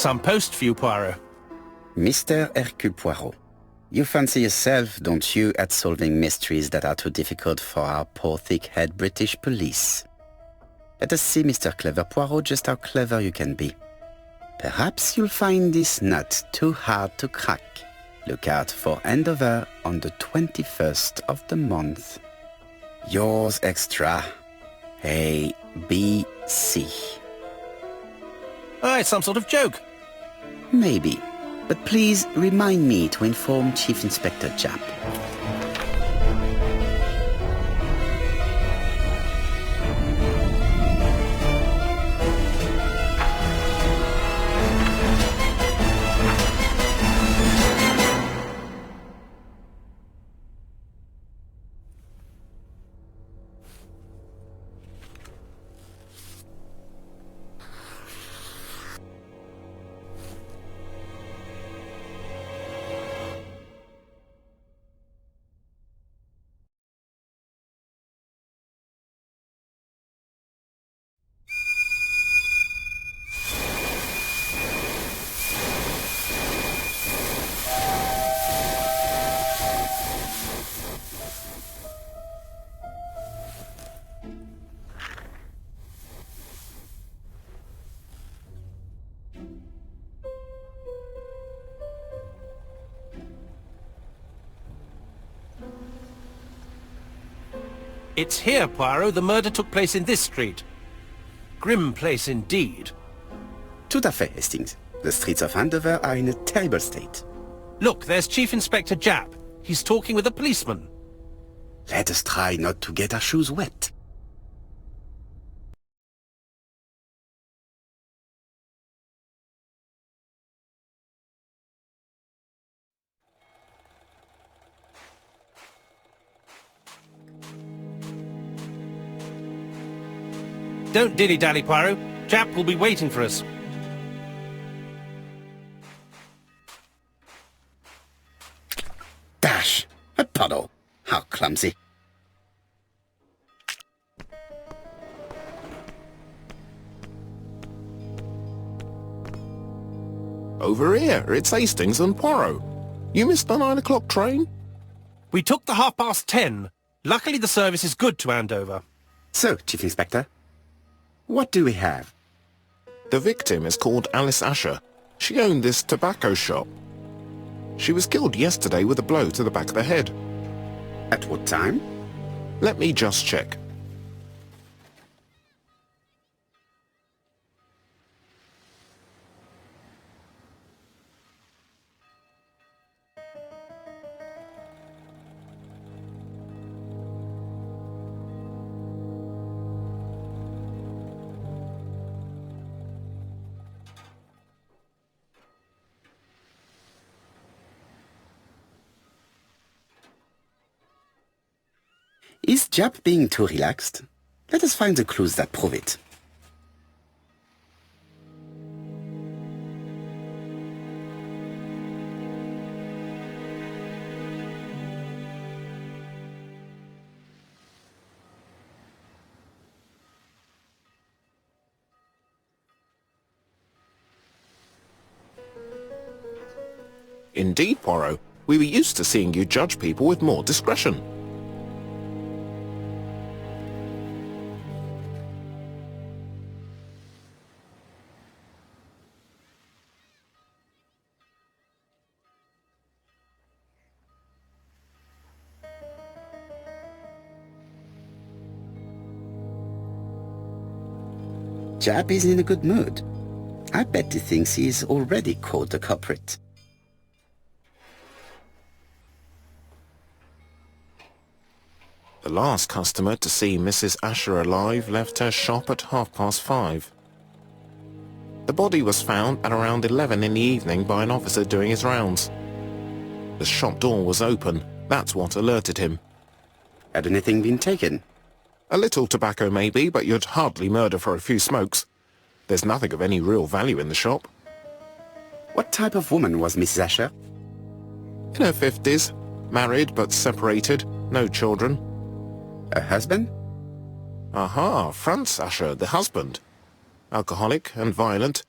some post for you, Poirot. Mr. Hercule Poirot, you fancy yourself, don't you, at solving mysteries that are too difficult for our poor thick-head British police. Let us see, Mr. Clever Poirot, just how clever you can be. Perhaps you'll find this nut too hard to crack. Look out for handover on the 21st of the month. Yours extra, A, B, C. Ah, it's some sort of joke. Maybe, but please remind me to inform Chief Inspector Japp. It's here, Poirot. The murder took place in this street. Grim place indeed. Tout à fait, Hastings. The streets of Andover are in a terrible state. Look, there's Chief Inspector Japp. He's talking with a policeman. Let us try not to get our shoes wet. Don't dilly-dally, Poirot. Japp will be waiting for us. Dash! A puddle. How clumsy. Over here, it's Hastings and Poirot. You missed the 9 o'clock train? We took the 10:30. Luckily the service is good to Andover. So, Chief Inspector, what do we have? The victim is called Alice Asher. She owned this tobacco shop. She was killed yesterday with a blow to the back of the head. At what time? Let me just check. Is Japp being too relaxed? Let us find the clues that prove it. Indeed, Poirot. We were used to seeing you judge people with more discretion. Japp is in a good mood. I bet he thinks he's already caught the culprit. The last customer to see Mrs. Asher alive left her shop at 5:30. The body was found at around 11 in the evening by an officer doing his rounds. The shop door was open. That's what alerted him. Had anything been taken? A little tobacco maybe, but you'd hardly murder for a few smokes. There's nothing of any real value in the shop. What type of woman was Mrs. Asher? In her 50s, married but separated, no children. Her husband? Aha, Franz Asher, the husband. Alcoholic and violent.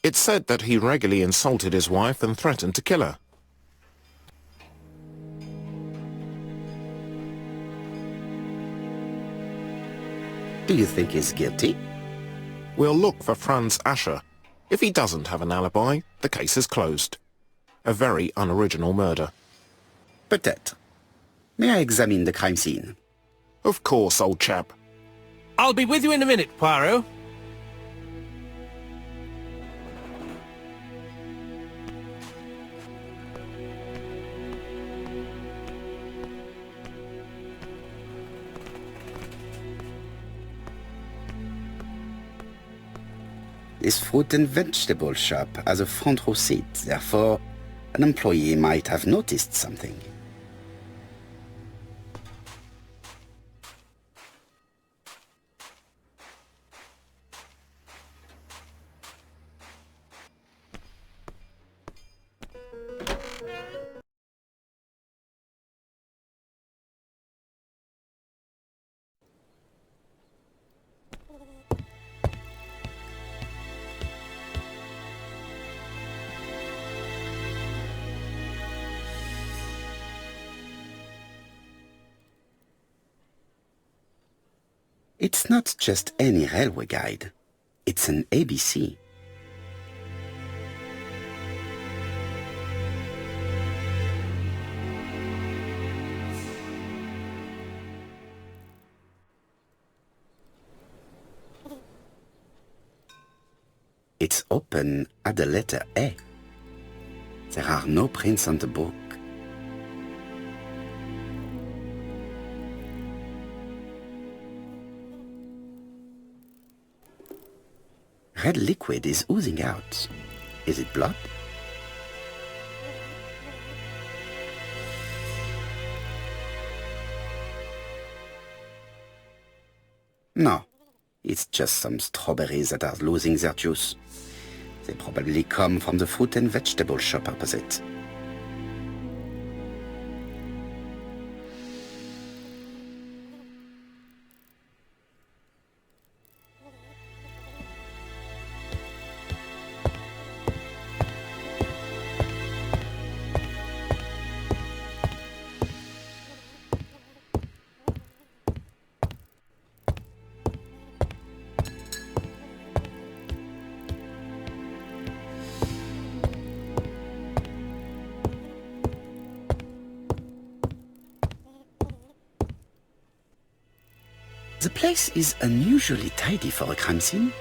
It's said that he regularly insulted his wife and threatened to kill her. Do you think he's guilty? We'll look for Franz Ascher. If he doesn't have an alibi, the case is closed. A very unoriginal murder. Peut-être. May I examine the crime scene? Of course, old chap. I'll be with you in a minute, Poirot. This fruit and vegetable shop has a front row seat, therefore an employee might have noticed something. It's not just any railway guide. It's an ABC. It's open at the letter A. There are no prints on the book. Red liquid is oozing out. Is it blood? No, it's just some strawberries that are losing their juice. They probably come from the fruit and vegetable shop opposite. The place is unusually tidy for a crime scene.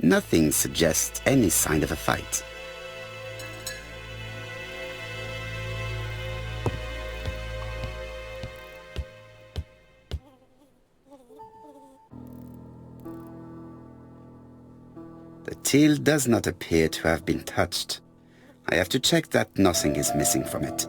Nothing suggests any sign of a fight. The till does not appear to have been touched. I have to check that nothing is missing from it.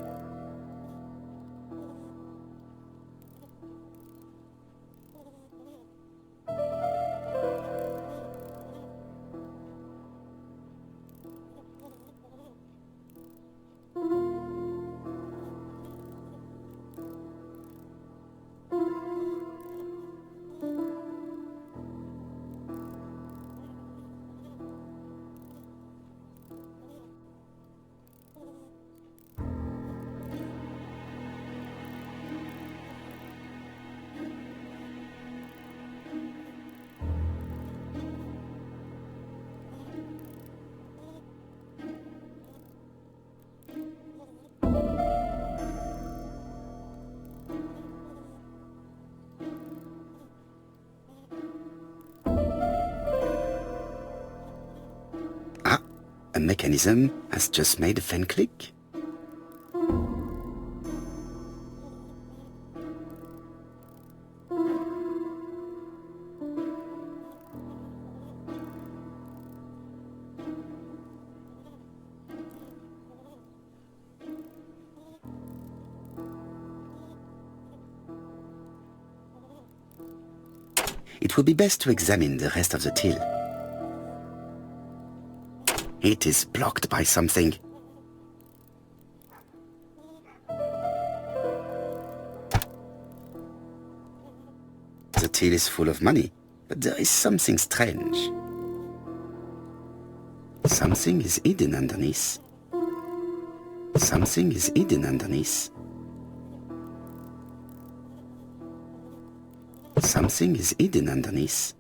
A mechanism has just made a fan click. it would be best to examine the rest of the till. It is blocked by something. The till is full of money, but there is something strange. Something is hidden underneath. Something is hidden underneath. Something is hidden underneath.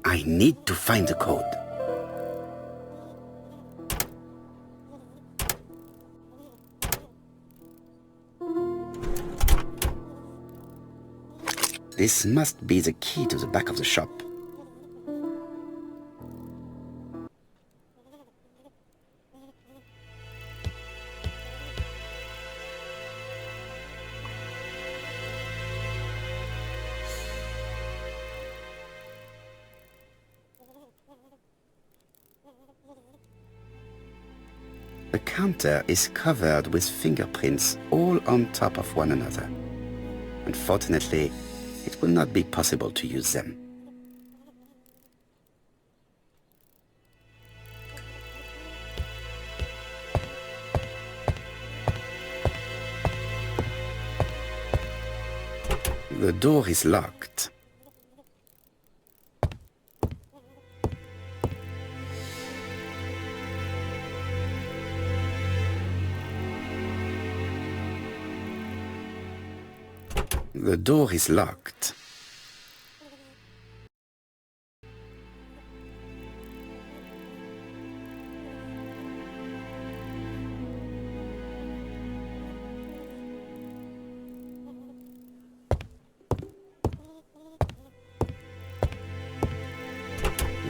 I need to find the code. This must be the key to the back of the shop. The counter is covered with fingerprints all on top of one another. Unfortunately, it will not be possible to use them. The door is locked. The door is locked.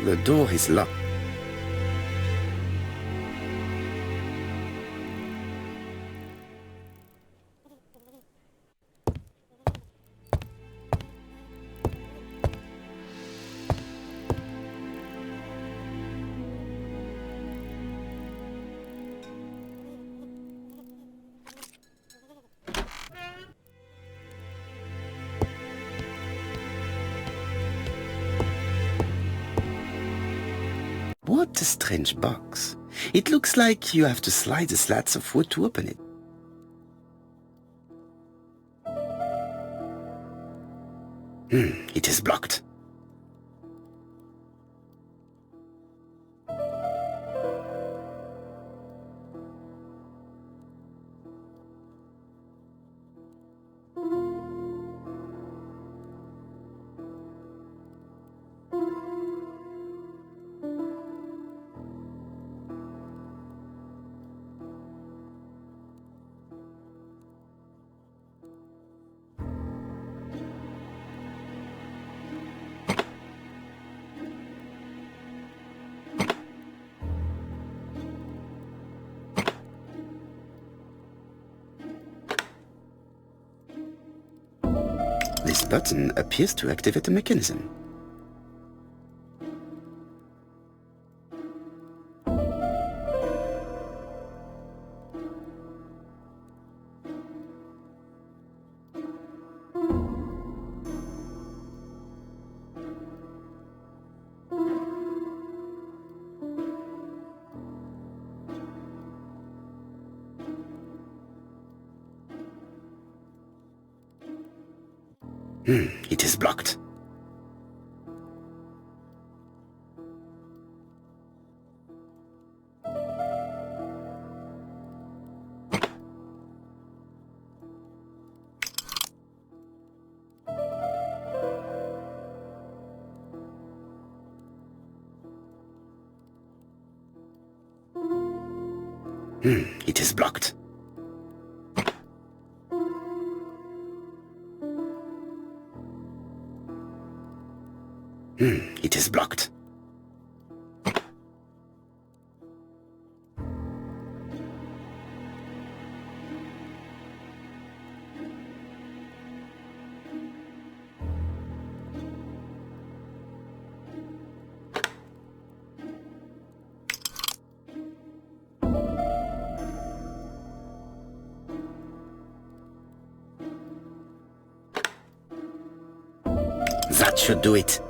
The door is locked. What a strange box. It looks like you have to slide the slats of wood to open it. It is blocked. This button appears to activate the mechanism. It is blocked. It is blocked. It is blocked. That should do it.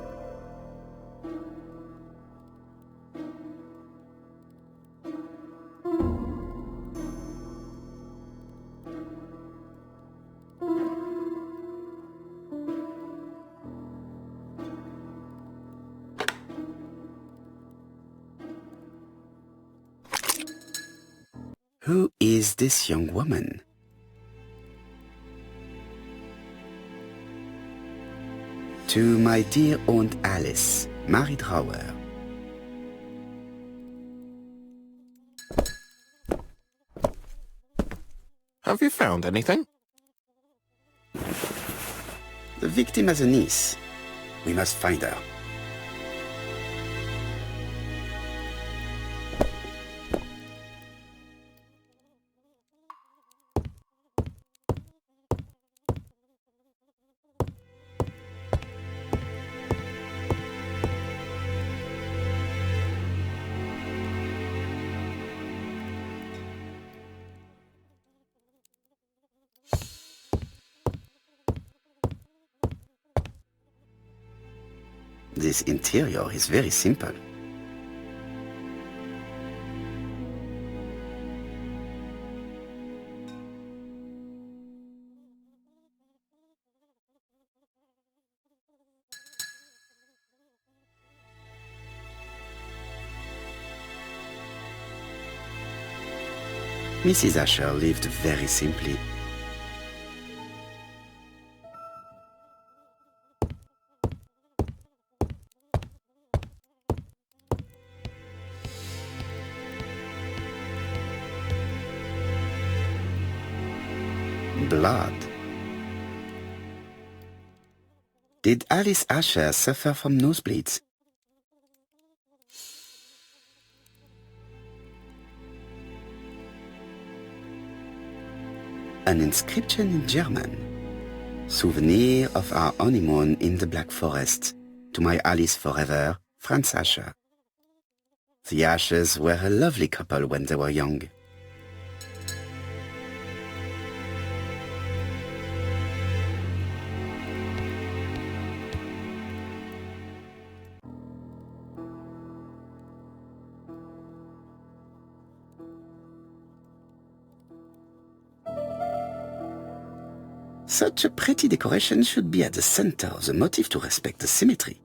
Who is this young woman? To my dear Aunt Alice, Mary Drower. Have you found anything? The victim has a niece. We must find her. This interior is very simple. Mrs. Asher lived very simply. Blood. Did Alice Asher suffer from nosebleeds? An inscription in German. Souvenir of our honeymoon in the Black Forest. To my Alice forever, Franz Asher. The Ashers were a lovely couple when they were young. Such a pretty decoration should be at the center of the motif to respect the symmetry.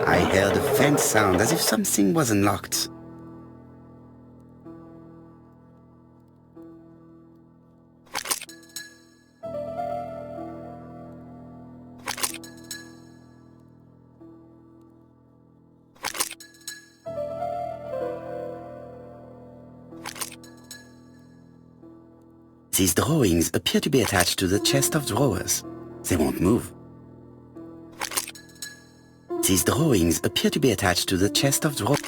I heard a faint sound as if something was unlocked. These drawings appear to be attached to the chest of drawers. They won't move. These drawings appear to be attached to the chest of drawers.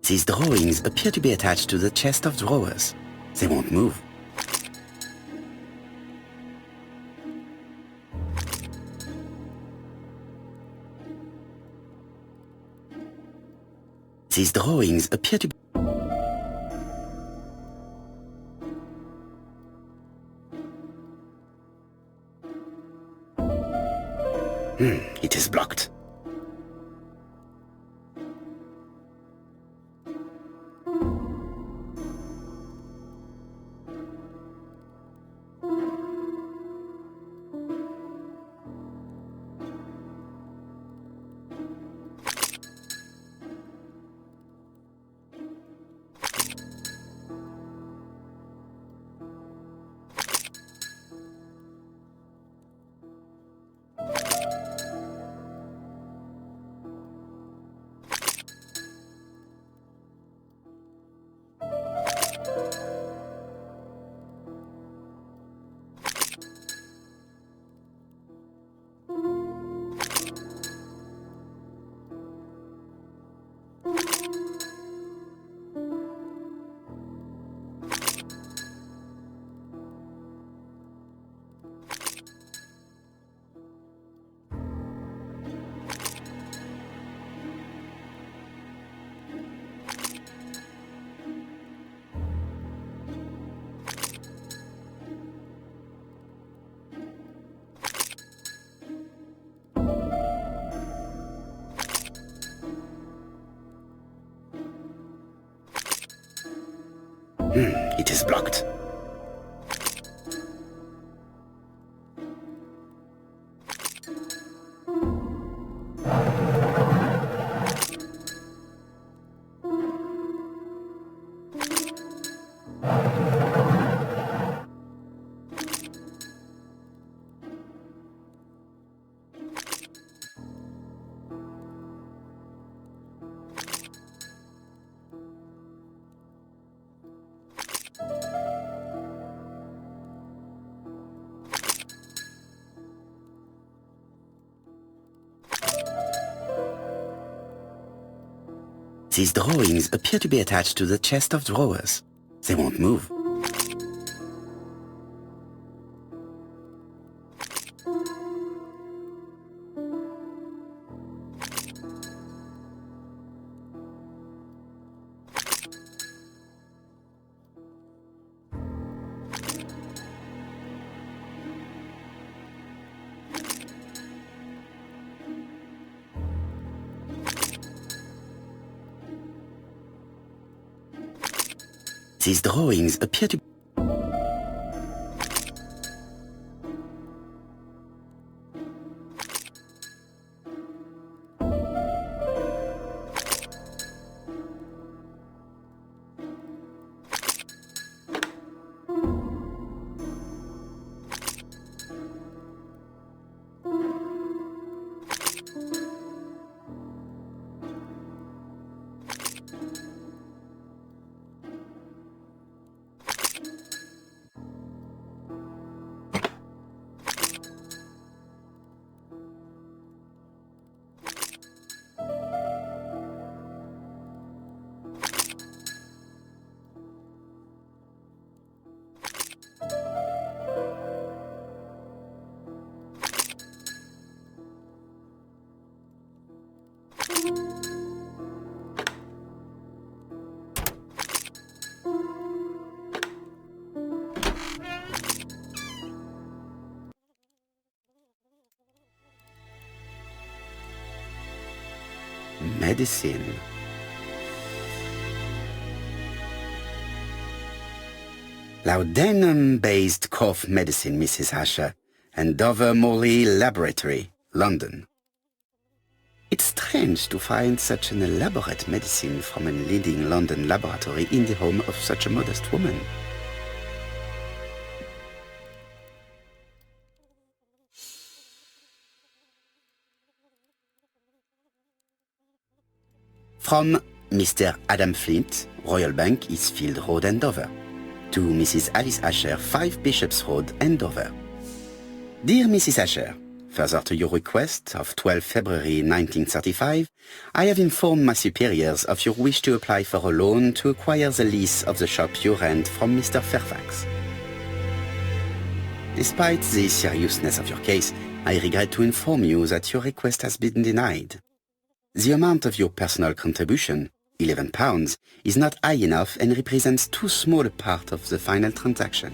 These drawings appear to be attached to the chest of drawers. They won't move. These drawings appear to be... It is blocked. It is blocked. These drawings appear to be attached to the chest of drawers. They won't move. These drawings appear to... Medicine. Laudanum-based cough medicine, Mrs. Asher, and Dover Morley Laboratory, London. It's strange to find such an elaborate medicine from a leading London laboratory in the home of such a modest woman. From Mr. Adam Flint, Royal Bank, Eastfield Road, Andover. to Mrs. Alice Asher, 5 Bishops Road, Andover. Dear Mrs. Asher, further to your request of 12 February 1935, I have informed my superiors of your wish to apply for a loan to acquire the lease of the shop you rent from Mr. Fairfax. Despite the seriousness of your case, I regret to inform you that your request has been denied. The amount of your personal contribution, £11, is not high enough and represents too small a part of the final transaction.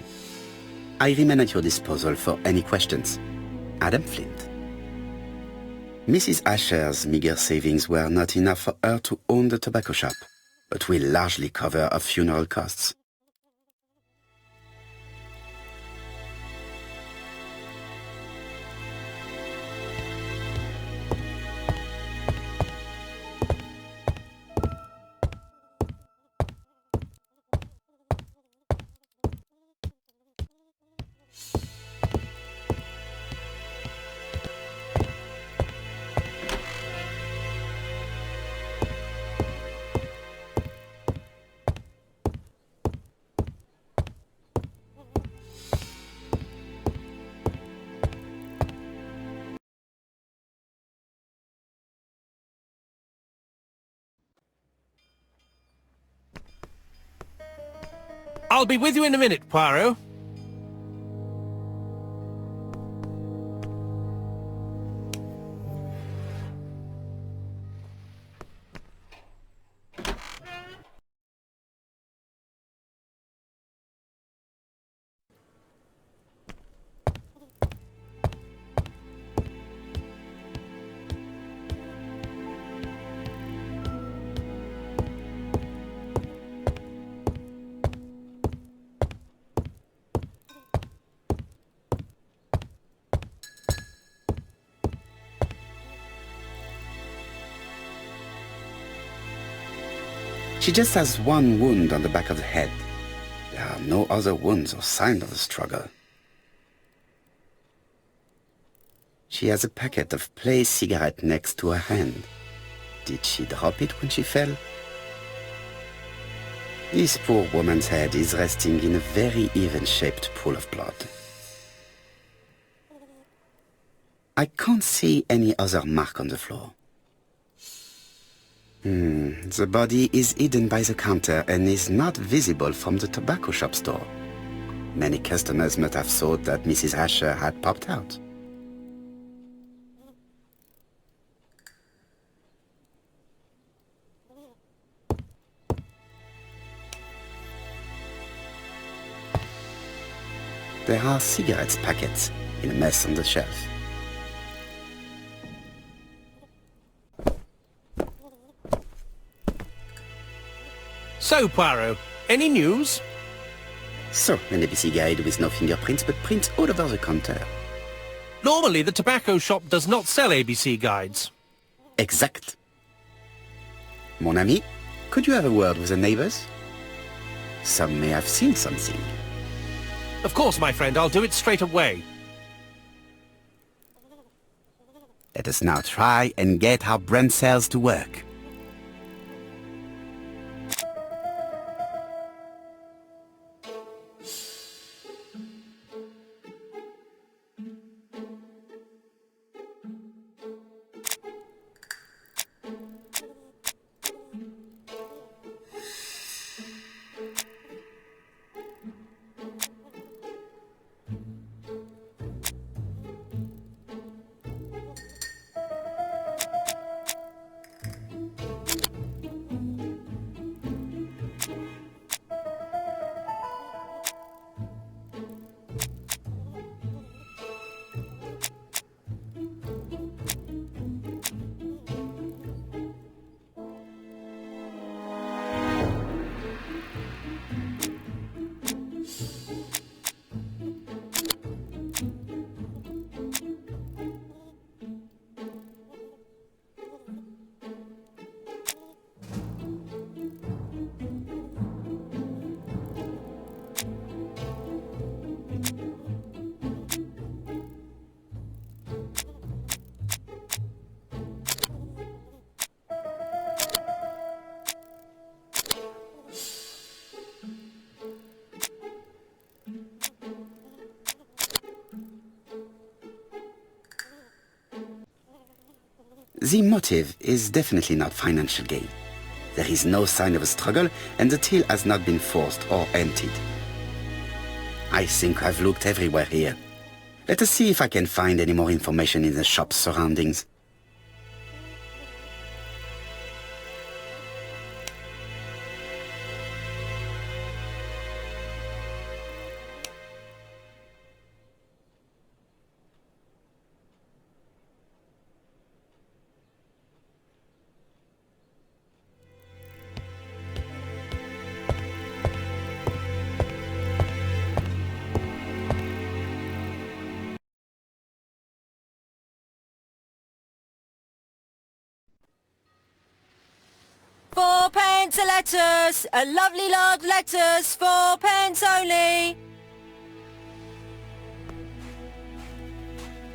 I remain at your disposal for any questions. Adam Flint. Mrs. Asher's meager savings were not enough for her to own the tobacco shop, but will largely cover her funeral costs. I'll be with you in a minute, Poirot. She just has one wound on the back of the head. There are no other wounds or signs of a struggle. She has a packet of Play cigarette next to her hand. Did she drop it when she fell? This poor woman's head is resting in a very even-shaped pool of blood. I can't see any other mark on the floor. The body is hidden by the counter and is not visible from the tobacco shop store. Many customers must have thought that Mrs. Asher had popped out. There are cigarettes packets in a mess on the shelf. So, Poirot, any news? So, an ABC guide with no fingerprints but prints all over the counter. Normally, the tobacco shop does not sell ABC guides. Exact. Mon ami, could you have a word with the neighbors? Some may have seen something. Of course, my friend, I'll do it straight away. Let us now try and get our brain cells to work. The motive is definitely not financial gain. There is no sign of a struggle, and the till has not been forced or emptied. I think I've looked everywhere here. Let us see if I can find any more information in the shop's surroundings. £4 a lettuce, a lovely large lettuce, 4 pence only.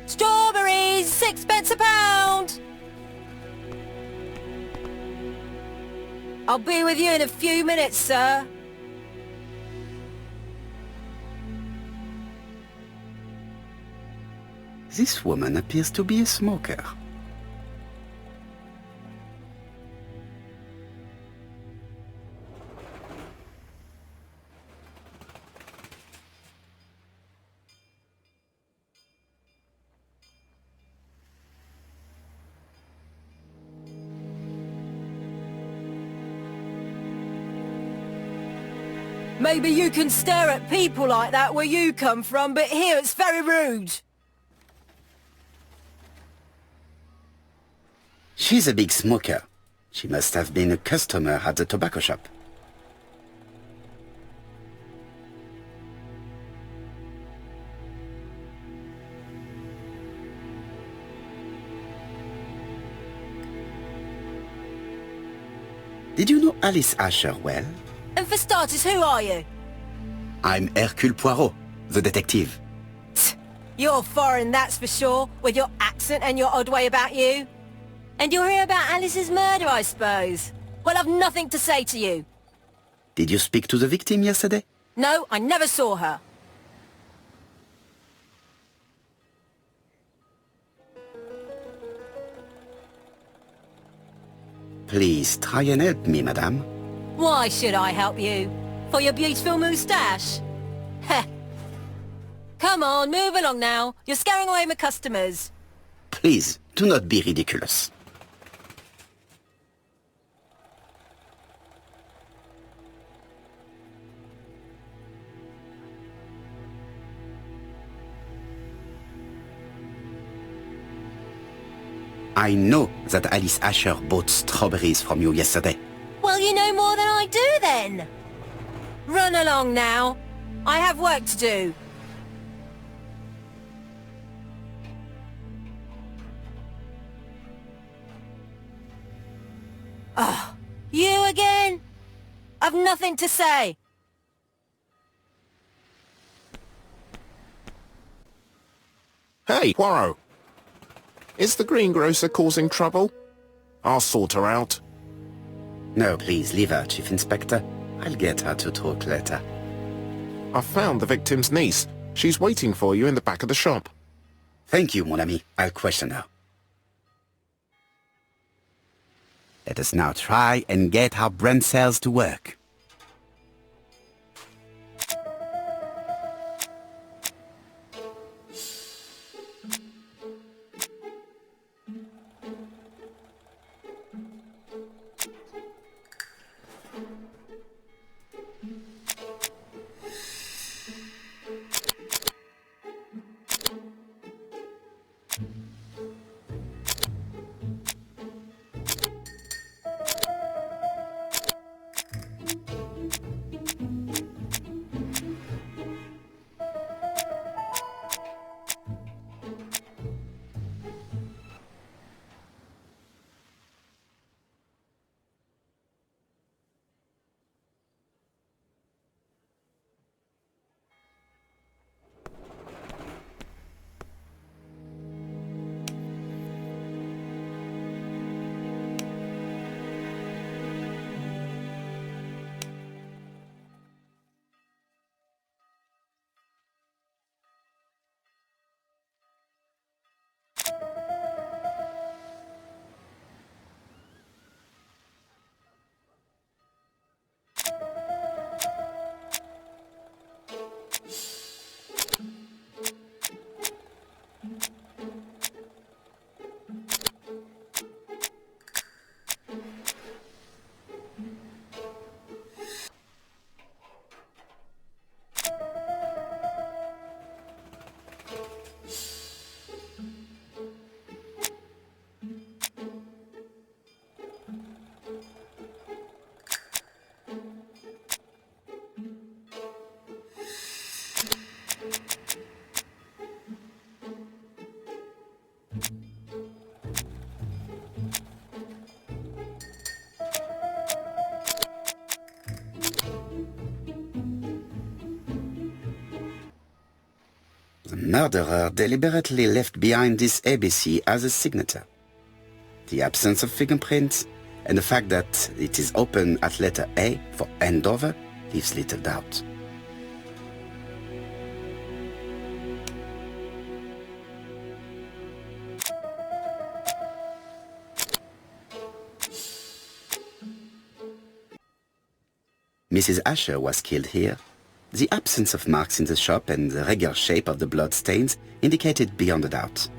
Strawberries, 6 pence a pound. I'll be with you in a few minutes, sir. This woman appears to be a smoker. Maybe you can stare at people like that where you come from, but here it's very rude. She's a big smoker. She must have been a customer at the tobacco shop. Did you know Alice Asher well? And for starters, who are you? I'm Hercule Poirot, the detective. You're foreign, that's for sure, with your accent and your odd way about you. And you're here about Alice's murder, I suppose. Well, I've nothing to say to you. Did you speak to the victim yesterday? No, I never saw her. Please try and help me, madame. Why should I help you? For your beautiful moustache? Heh. Come on, move along now. You're scaring away my customers. Please, do not be ridiculous. I know that Alice Asher bought strawberries from you yesterday. Well, you know more than I do, then. Run along now. I have work to do. Oh, you again? I've nothing to say. Hey, Poirot. Is the greengrocer causing trouble? I'll sort her out. No, please, leave her, Chief Inspector. I'll get her to talk later. I found the victim's niece. She's waiting for you in the back of the shop. Thank you, mon ami. I'll question her. Let us now try and get our brain cells to work. The murderer deliberately left behind this ABC as a signature. The absence of fingerprints and the fact that it is open at letter A for Andover leaves little doubt. Mrs. Asher was killed here. The absence of marks in the shop and the regular shape of the blood stains indicated beyond a doubt.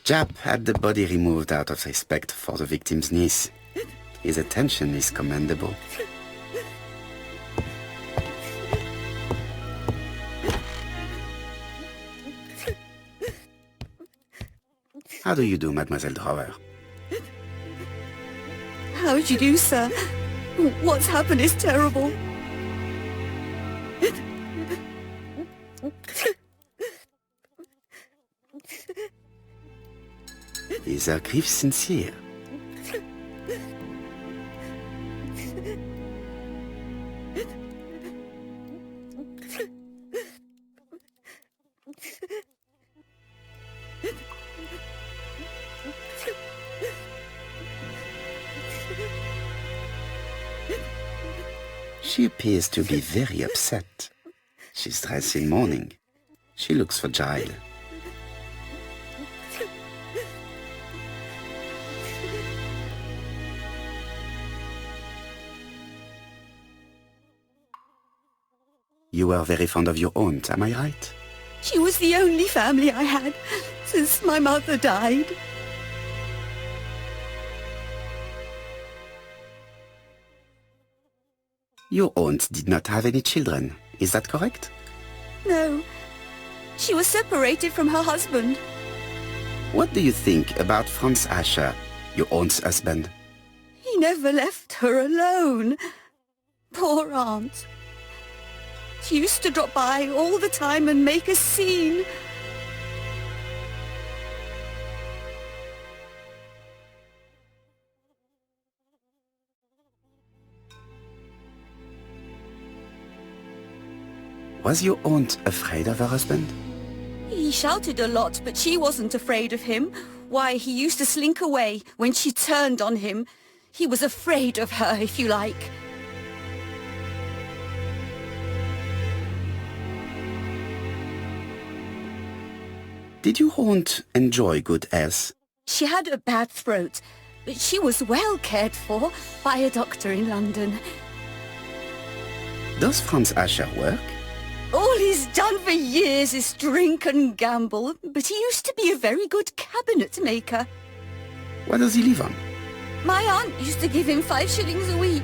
Japp had the body removed out of respect for the victim's niece. His attention is commendable. How do you do, Mademoiselle Drower? How do you do, sir? What's happened is terrible. Is her grief sincere? She appears to be very upset. She's dressed in mourning. She looks fragile. You were very fond of your aunt, am I right? She was the only family I had since my mother died. Your aunt did not have any children, is that correct? No. She was separated from her husband. What do you think about Franz Asher, your aunt's husband? He never left her alone. Poor aunt. She used to drop by all the time and make a scene. Was your aunt afraid of her husband? He shouted a lot, but she wasn't afraid of him. Why, he used to slink away when she turned on him. He was afraid of her, if you like. Did your aunt enjoy good health? She had a bad throat, but she was well cared for by a doctor in London. Does Franz Asher work? All he's done for years is drink and gamble, but he used to be a very good cabinet maker. What does he live on? My aunt used to give him 5 shillings a week.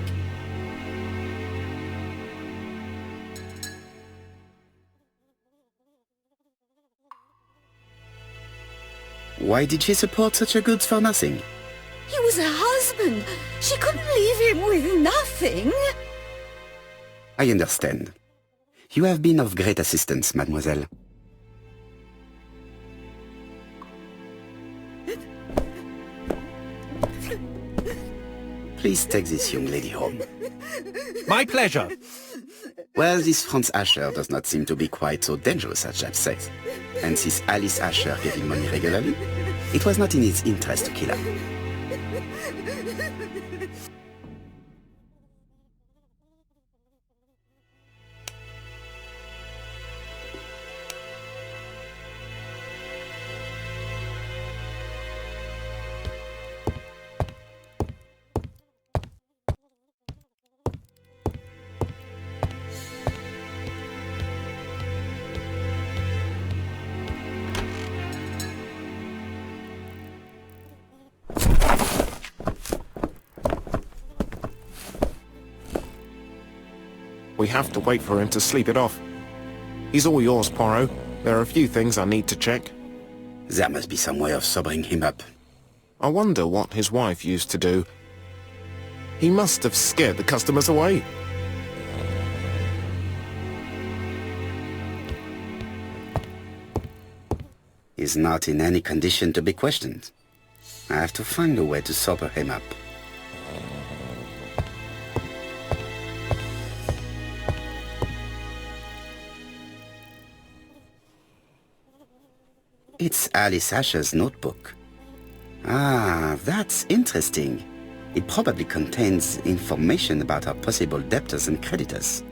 Why did she support such a goods-for-nothing? He was her husband. She couldn't leave him with nothing. I understand. You have been of great assistance, mademoiselle. Please take this young lady home. My pleasure. Well, this Franz Asher does not seem to be quite so dangerous as Japp says. And since Alice Asher gave him money regularly, it was not in his interest to kill her. We have to wait for him to sleep it off. He's all yours, Poirot. There are a few things I need to check. There must be some way of sobering him up. I wonder what his wife used to do. He must have scared the customers away. He's not in any condition to be questioned. I have to find a way to sober him up. It's Alice Asher's notebook. Ah, that's interesting. It probably contains information about her possible debtors and creditors.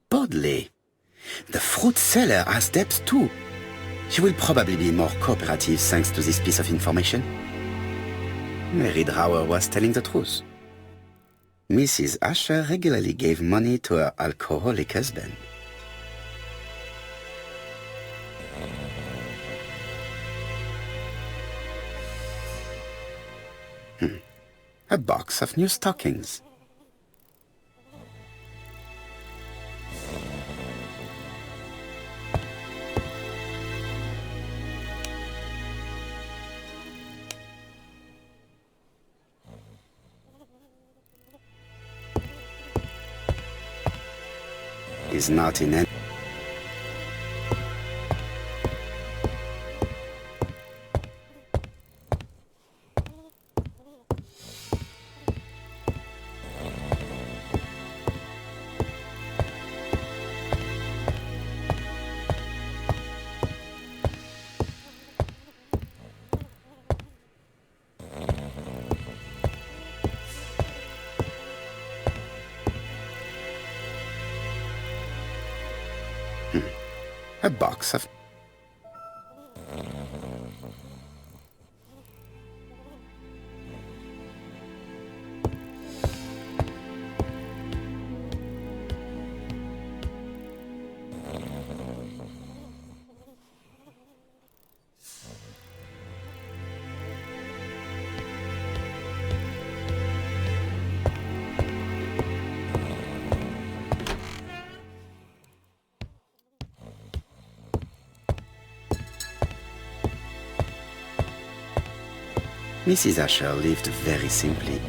Bodley. The fruit seller has debts too. She will probably be more cooperative thanks to this piece of information. Mary Drower was telling the truth. Mrs. Asher regularly gave money to her alcoholic husband. A box of new stockings. Is not in any... A box of... Mrs. Asher lived very simply.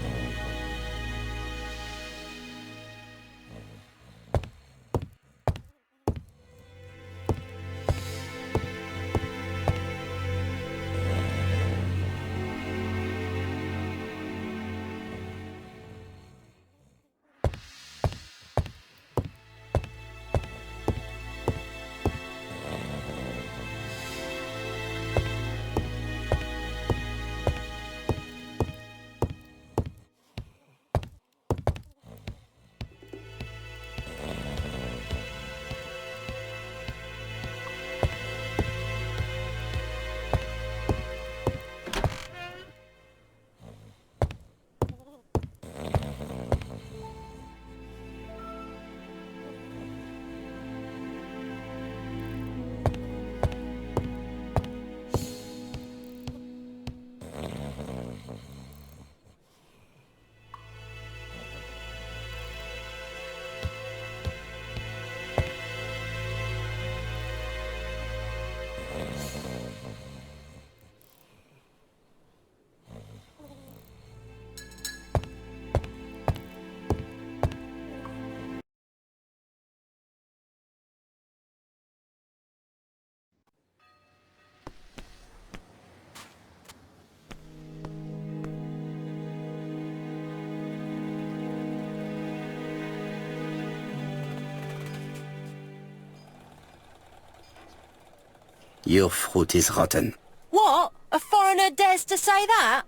Your fruit is rotten. What? A foreigner dares to say that?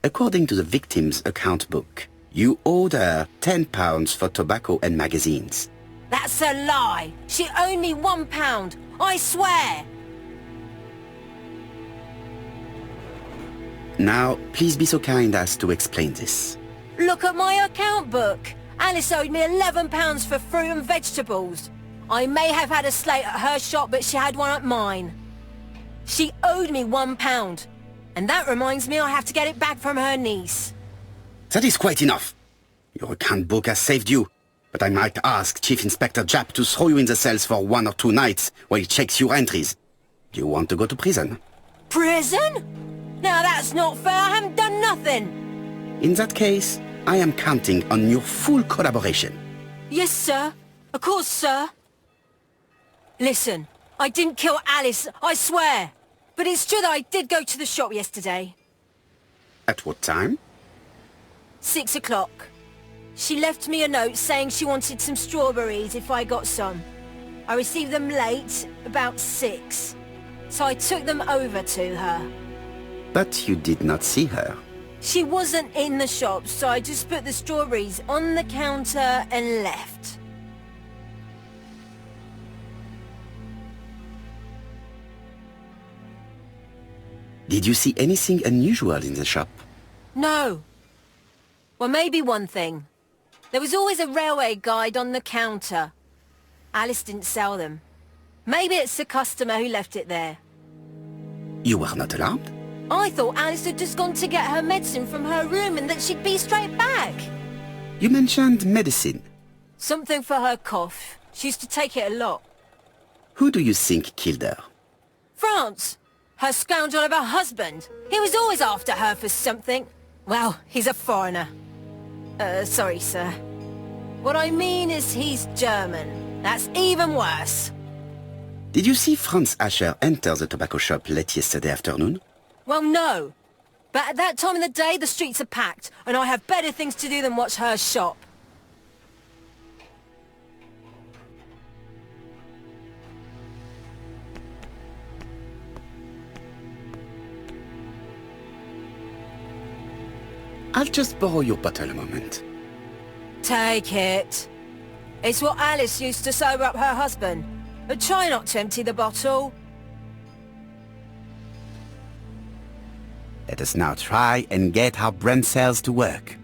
According to the victim's account book, you owed her £10 for tobacco and magazines. That's a lie. She owed me £1, I swear. Now, please be so kind as to explain this. Look at my account book. Alice owed me £11 for fruit and vegetables. I may have had a slate at her shop, but she had one at mine. She owed me £1. And that reminds me I have to get it back from her niece. That is quite enough. Your account book has saved you, but I might ask Chief Inspector Japp to throw you in the cells for 1 or 2 nights while he checks your entries. Do you want to go to prison? Prison? Now that's not fair. I haven't done nothing. In that case, I am counting on your full collaboration. Yes, sir. Of course, sir. Listen, I didn't kill Alice, I swear. But it's true that I did go to the shop yesterday. At what time? 6 o'clock. She left me a note saying she wanted some strawberries if I got some. I received them late, about 6. So I took them over to her. But you did not see her. She wasn't in the shop, so I just put the strawberries on the counter and left. Did you see anything unusual in the shop? No. Well, maybe one thing. There was always a railway guide on the counter. Alice didn't sell them. Maybe it's the customer who left it there. You were not alarmed? I thought Alice had just gone to get her medicine from her room and that she'd be straight back. You mentioned medicine. Something for her cough. She used to take it a lot. Who do you think killed her? France. Her scoundrel of a husband. He was always after her for something. Well, he's a foreigner. Sorry, sir. What I mean is he's German. That's even worse. Did you see Franz Asher enter the tobacco shop late yesterday afternoon? Well, no. But at that time of the day, the streets are packed, and I have better things to do than watch her shop. I'll just borrow your bottle a moment. Take it. It's what Alice used to sober up her husband. But try not to empty the bottle. Let us now try and get our brain cells to work.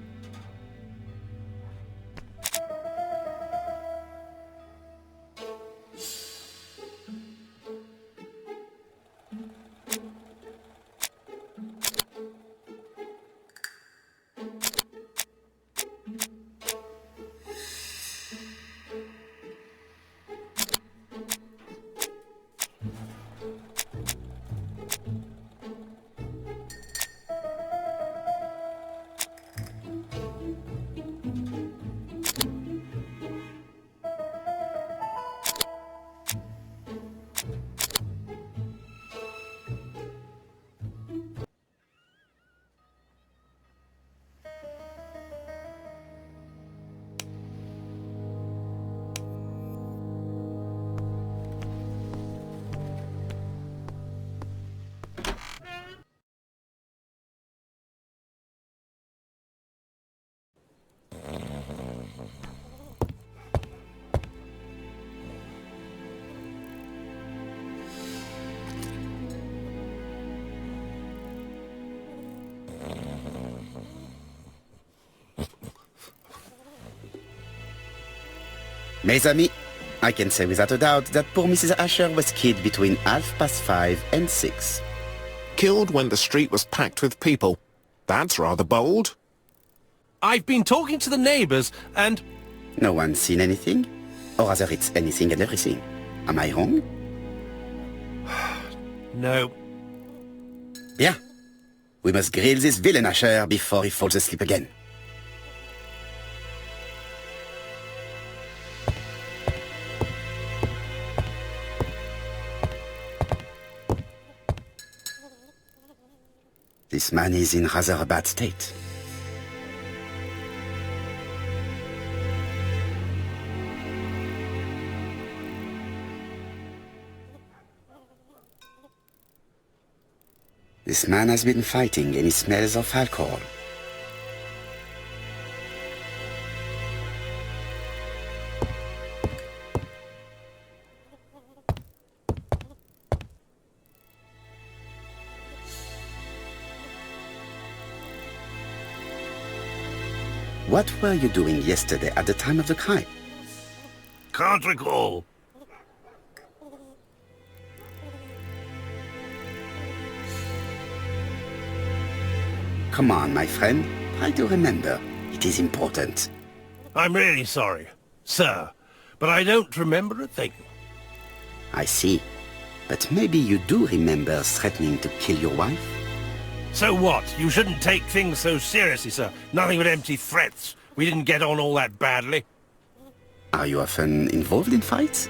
Mes amis, I can say without a doubt that poor Mrs. Asher was killed between 5:30 and 6. Killed when the street was packed with people. That's rather bold. I've been talking to the neighbours, and... No one's seen anything? Or rather it's anything and everything. Am I wrong? No. Bien. We must grill this villain Asher before he falls asleep again. This man is in rather a bad state. This man has been fighting and he smells of alcohol. What were you doing yesterday at the time of the crime? Can't recall. Come on, my friend. Try to remember. It is important. I'm really sorry, sir, but I don't remember a thing. I see. But maybe you do remember threatening to kill your wife? So what? You shouldn't take things so seriously, sir. Nothing but empty threats. We didn't get on all that badly. Are you often involved in fights?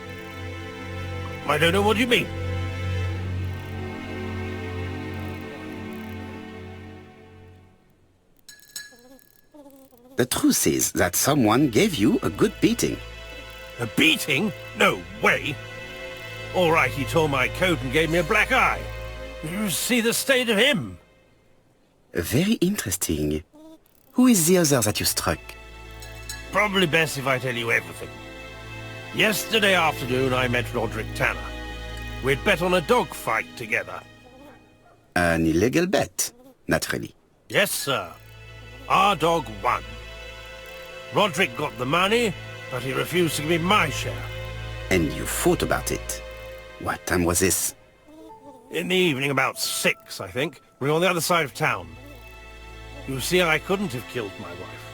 I don't know what you mean. The truth is that someone gave you a good beating. A beating? No way. All right, he tore my coat and gave me a black eye. You see the state of him. Very interesting. Who is the other that you struck? Probably best if I tell you everything. Yesterday afternoon I met Roderick Tanner. We'd bet on a dog fight together. An illegal bet, naturally. Yes, sir. Our dog won. Roderick got the money, but he refused to give me my share. And you fought about it. What time was this? In the evening, about 6, I think. We were on the other side of town. You see, I couldn't have killed my wife.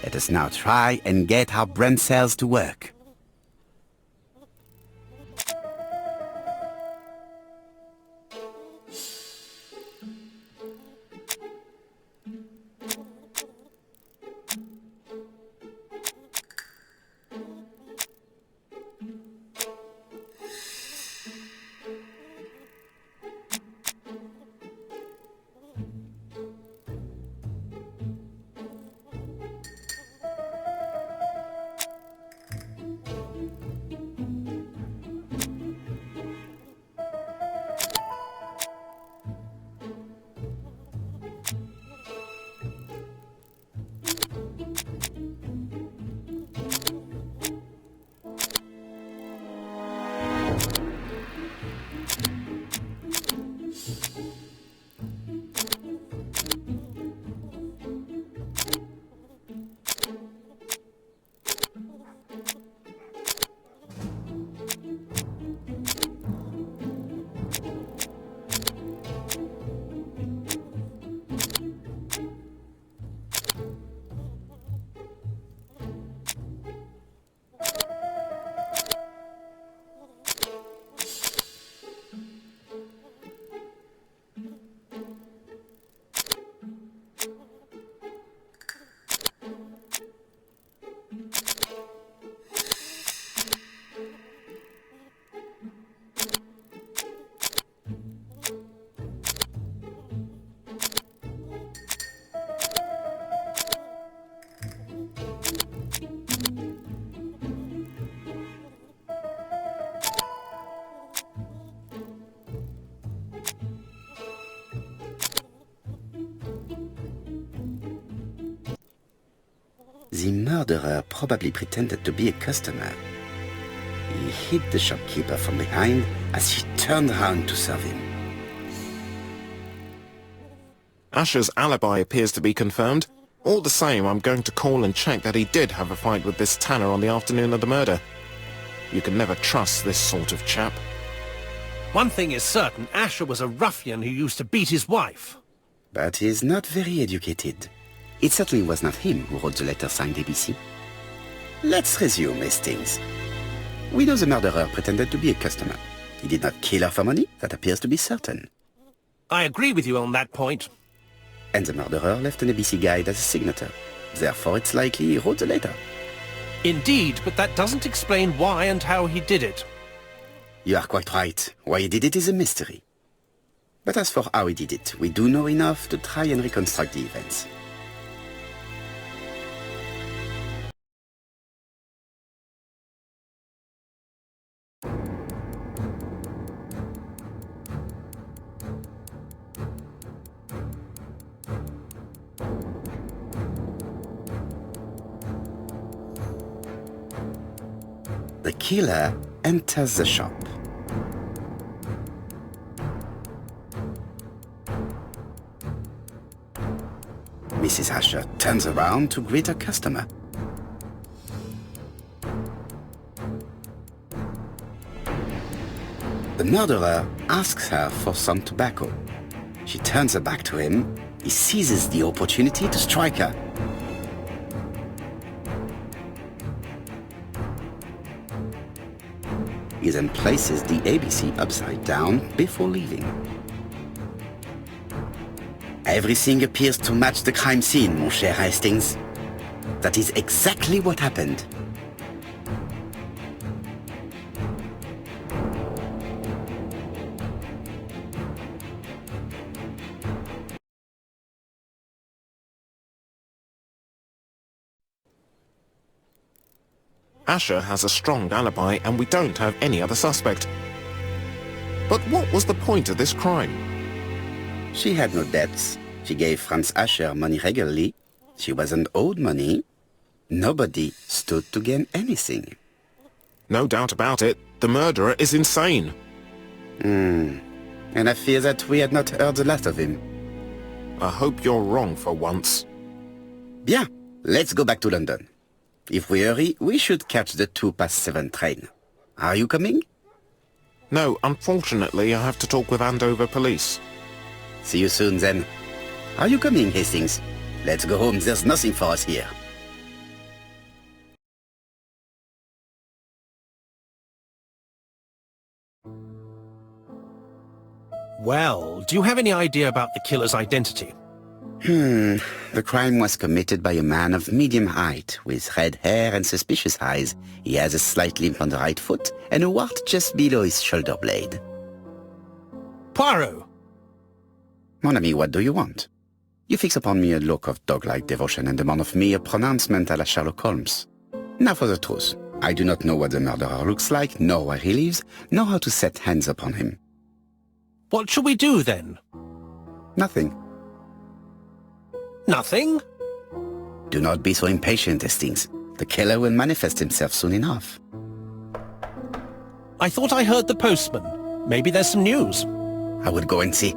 Let us now try and get our brain cells to work. The murderer probably pretended to be a customer. He hit the shopkeeper from behind as he turned around to serve him. Asher's alibi appears to be confirmed. All the same, I'm going to call and check that he did have a fight with this Tanner on the afternoon of the murder. You can never trust this sort of chap. One thing is certain, Asher was a ruffian who used to beat his wife. But he's not very educated. It certainly was not him who wrote the letter signed ABC. Let's resume, Hastings. We know the murderer pretended to be a customer. He did not kill her for money, that appears to be certain. I agree with you on that point. And the murderer left an ABC guide as a signature. Therefore, it's likely he wrote the letter. Indeed, but that doesn't explain why and how he did it. You are quite right. Why he did it is a mystery. But as for how he did it, we do know enough to try and reconstruct the events. The killer enters the shop. Mrs. Asher turns around to greet her customer. The murderer asks her for some tobacco. She turns her back to him. He seizes the opportunity to strike her. he then places the ABC upside down before leaving. Everything appears to match the crime scene, mon cher Hastings. That is exactly what happened. Asher has a strong alibi and we don't have any other suspect. But what was the point of this crime? She had no debts. She gave Franz Asher money regularly. She wasn't owed money. Nobody stood to gain anything. No doubt about it, the murderer is insane. And I fear that we had not heard the last of him. I hope you're wrong for once. Bien, let's go back to London. If we hurry, we should catch the 7:02 train. Are you coming? No, unfortunately I have to talk with Andover police. See you soon then. Are you coming, Hastings? Let's go home, there's nothing for us here. Well, do you have any idea about the killer's identity? The crime was committed by a man of medium height, with red hair and suspicious eyes. He has a slight limp on the right foot and a wart just below his shoulder blade. Poirot! Mon ami, what do you want? You fix upon me a look of dog-like devotion and demand of me a pronouncement à la Sherlock Holmes. Now for the truth. I do not know what the murderer looks like, nor where he lives, nor how to set hands upon him. What shall we do then? Nothing. Nothing? Do not be so impatient, Hastings. The killer will manifest himself soon enough. I thought I heard the postman. Maybe there's some news. I will go and see.